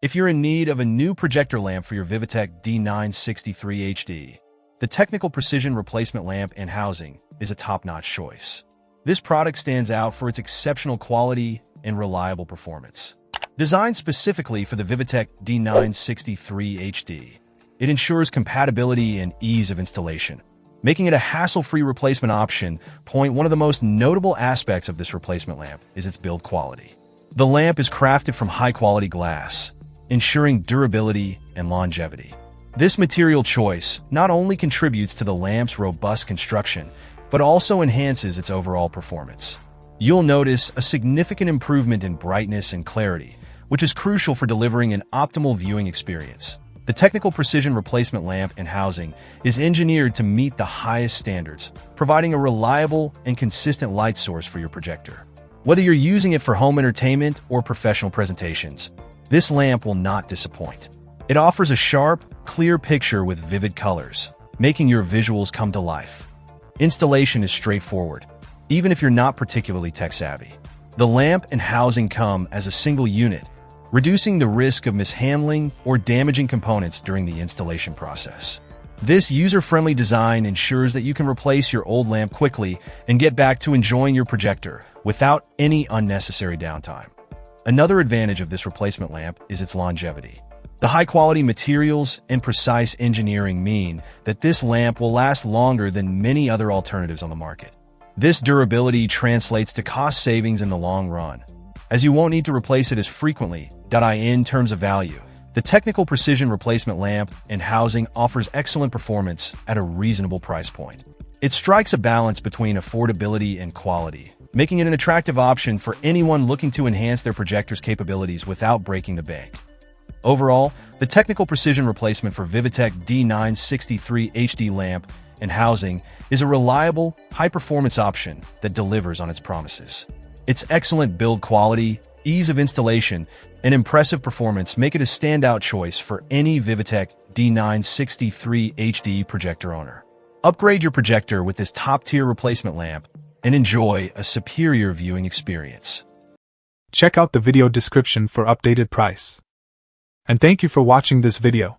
If you're in need of a new projector lamp for your VIVITEK D963HD, the technical precision replacement lamp and housing is a top-notch choice. This product stands out for its exceptional quality and reliable performance. Designed specifically for the VIVITEK D963HD, it ensures compatibility and ease of installation, making it a hassle-free replacement option. One of the most notable aspects of this replacement lamp is its build quality. The lamp is crafted from high-quality glass, ensuring durability and longevity. This material choice not only contributes to the lamp's robust construction, but also enhances its overall performance. You'll notice a significant improvement in brightness and clarity, which is crucial for delivering an optimal viewing experience. The technical precision replacement lamp and housing is engineered to meet the highest standards, providing a reliable and consistent light source for your projector. Whether you're using it for home entertainment or professional presentations, this lamp will not disappoint. It offers a sharp, clear picture with vivid colors, making your visuals come to life. Installation is straightforward, even if you're not particularly tech-savvy. The lamp and housing come as a single unit, reducing the risk of mishandling or damaging components during the installation process. This user-friendly design ensures that you can replace your old lamp quickly and get back to enjoying your projector without any unnecessary downtime. Another advantage of this replacement lamp is its longevity. The high-quality materials and precise engineering mean that this lamp will last longer than many other alternatives on the market. This durability translates to cost savings in the long run, as you won't need to replace it as frequently. In terms of value, the technical precision replacement lamp and housing offers excellent performance at a reasonable price point. It strikes a balance between affordability and quality, making it an attractive option for anyone looking to enhance their projector's capabilities without breaking the bank. Overall, the technical precision replacement for VIVITEK D963HD lamp and housing is a reliable, high-performance option that delivers on its promises. Its excellent build quality, ease of installation, and impressive performance make it a standout choice for any VIVITEK D963HD projector owner. Upgrade your projector with this top-tier replacement lamp and enjoy a superior viewing experience. Check out the video description for updated price. And thank you for watching this video.